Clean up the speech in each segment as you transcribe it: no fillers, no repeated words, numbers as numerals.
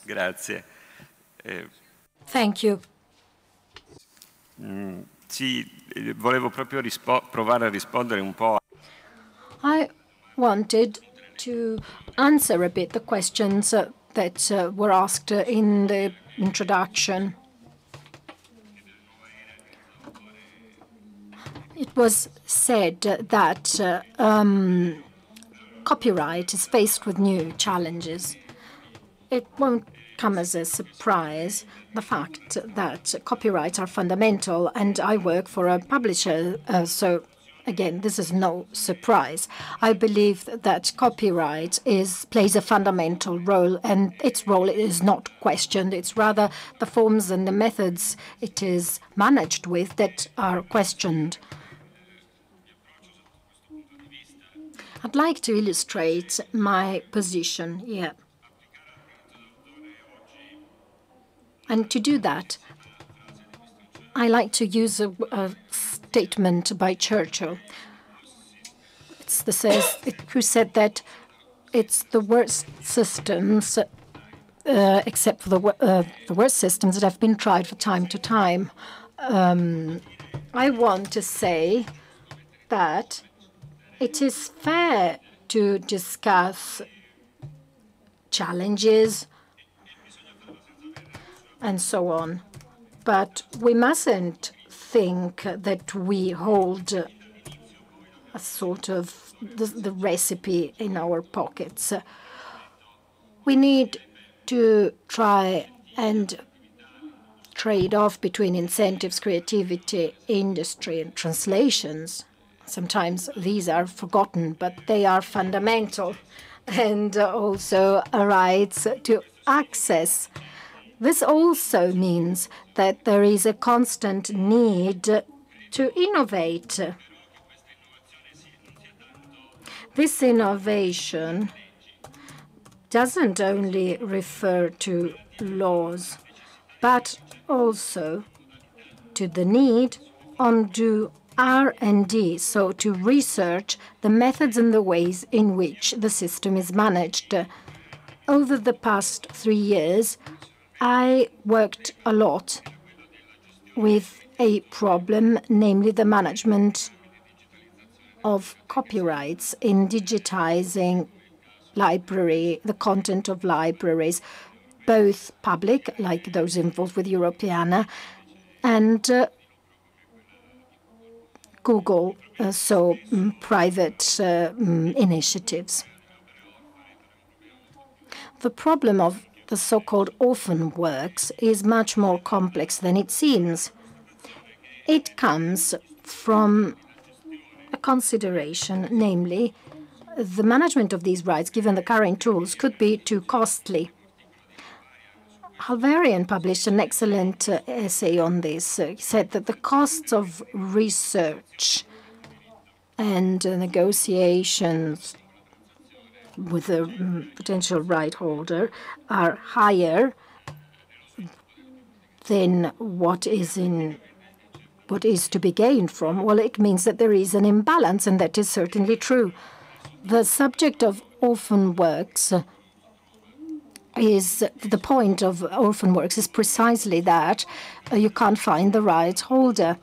Grazie. Thank you. Sì, volevo proprio provare a rispondere un po'. I wanted to answer a bit the questions that were asked in the introduction. It was said that copyright is faced with new challenges. It won't come as a surprise, the fact that copyrights are fundamental, and I work for a publisher, so again, this is no surprise. I believe that copyright plays a fundamental role, and its role is not questioned. It's rather the forms and the methods it is managed with that are questioned. I'd like to illustrate my position here. And to do that, I like to use a statement by Churchill. Who said that it's the worst systems, except for the worst systems that have been tried from time to time. I want to say that it is fair to discuss challenges and so on. But we mustn't think that we hold a sort of the recipe in our pockets. We need to try and trade off between incentives, creativity, industry, and translations. Sometimes these are forgotten, but they are fundamental, and also rights to access. This also means that there is a constant need to innovate. This innovation doesn't only refer to laws, but also to the need to R&D, so to research the methods and the ways in which the system is managed. Over the past 3 years, I worked a lot with a problem, namely the management of copyrights in digitizing the content of libraries, both public, like those involved with Europeana, and Google, so private initiatives. The problem of the so-called orphan works is much more complex than it seems. It comes from a consideration, namely, the management of these rights, given the current tools, could be too costly. Halvarian published an excellent essay on this. He said that the costs of research and negotiations with a potential right holder are higher than what is to be gained from. Well, it means that there is an imbalance, and that is certainly true. The subject of orphan works is the point of orphan works is precisely that you can't find the right holder.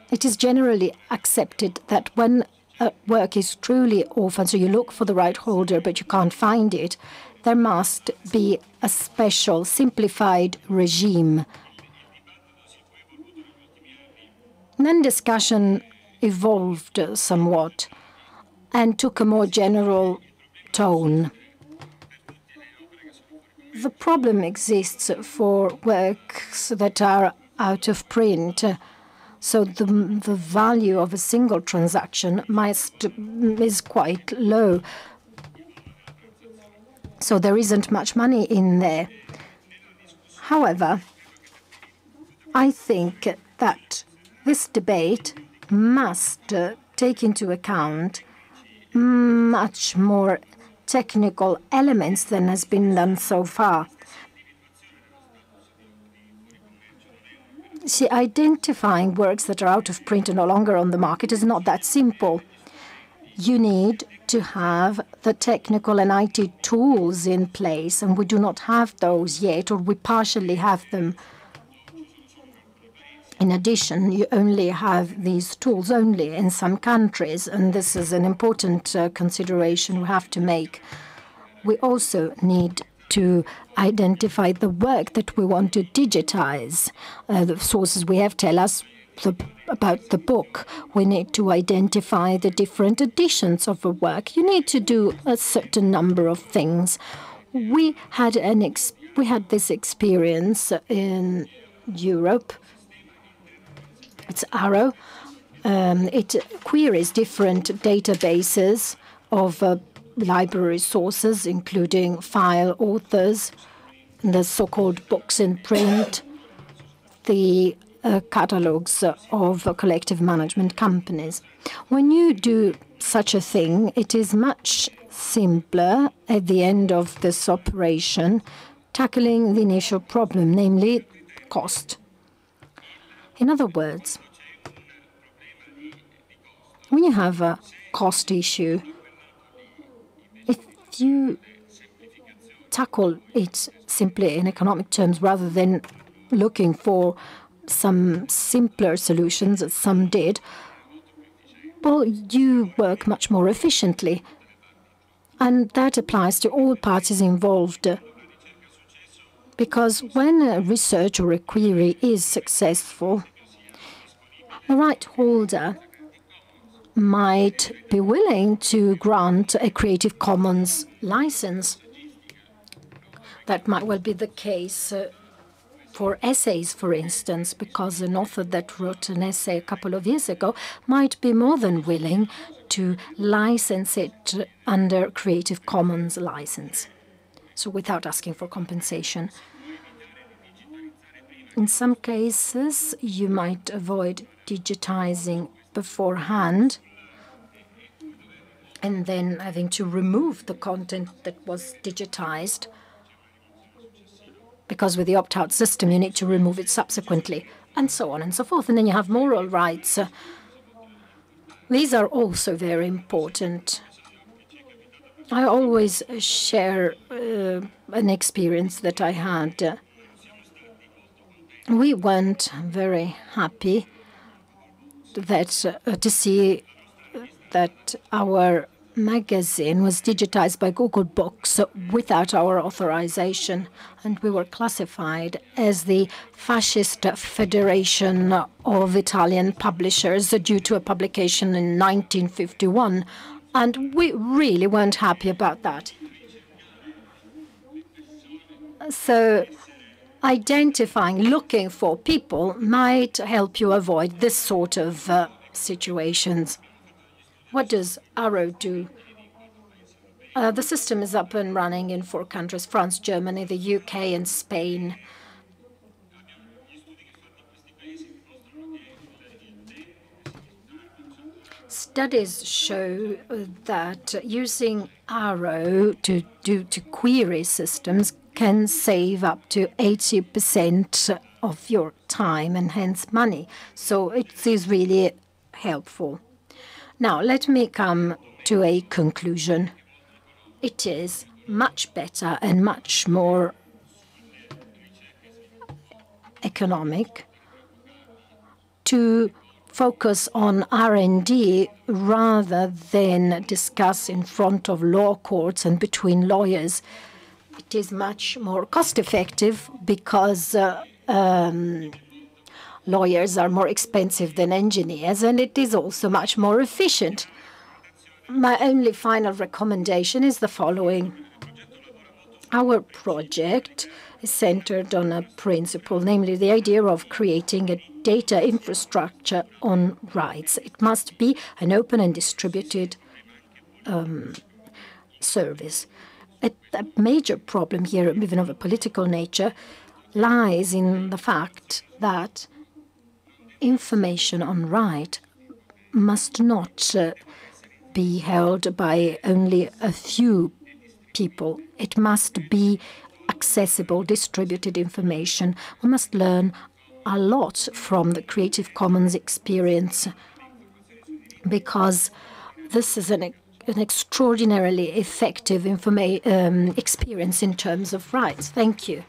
It is generally accepted that when a work is truly orphan, so you look for the right holder but you can't find it, there must be a special simplified regime. And then discussion evolved somewhat and took a more general tone. The problem exists for works that are out of print. So the value of a single transaction is quite low. So there isn't much money in there. However, I think that this debate must take into account much more technical elements than has been done so far. See, identifying works that are out of print and no longer on the market is not that simple. you need to have the technical and IT tools in place, and we do not have those yet, or we partially have them. In addition, you only have these tools only in some countries, and this is an important consideration we have to make. We also need to identify the work that we want to digitize. The sources we have tell us about the book. We need to identify the different editions of a work. You need to do a certain number of things. We had this experience in Europe. It's Arrow. It queries different databases of library sources, including file authors, the so-called books in print, the catalogs of collective management companies. When you do such a thing, it is much simpler at the end of this operation tackling the initial problem, namely cost. In other words, when you have a cost issue, if you tackle it simply in economic terms rather than looking for some simpler solutions, as some did, well, you work much more efficiently. And that applies to all parties involved. Because when a research or a query is successful, the right holder might be willing to grant a Creative Commons license. That might well be the case for essays, for instance, because an author that wrote an essay a couple of years ago might be more than willing to license it under Creative Commons license, so without asking for compensation. In some cases, you might avoid digitizing beforehand and then having to remove the content that was digitized, because with the opt-out system, you need to remove it subsequently, and so on and so forth. And then you have moral rights. These are also very important. I always share an experience that I had. We weren't very happy that to see that our magazine was digitized by Google Books without our authorization, and we were classified as the fascist federation of Italian publishers due to a publication in 1951, and we really weren't happy about that. So identifying, looking for people might help you avoid this sort of situations. What does Arrow do? The system is up and running in 4 countries: France, Germany, the UK, and Spain. Studies show that using Arrow to query systems can save up to 80% of your time and hence money. So it is really helpful. Now, let me come to a conclusion. It is much better and much more economic to focus on R&D rather than discuss in front of law courts and between lawyers. It is much more cost-effective because lawyers are more expensive than engineers, and it is also much more efficient. My only final recommendation is the following. Our project is centered on a principle, namely the idea of creating a data infrastructure on rights. It must be an open and distributed service. A major problem here, even of a political nature, lies in the fact that information on right must not be held by only a few people. It must be accessible, distributed information. We must learn a lot from the Creative Commons experience, because this is an extraordinarily effective experience in terms of rights. Thank you.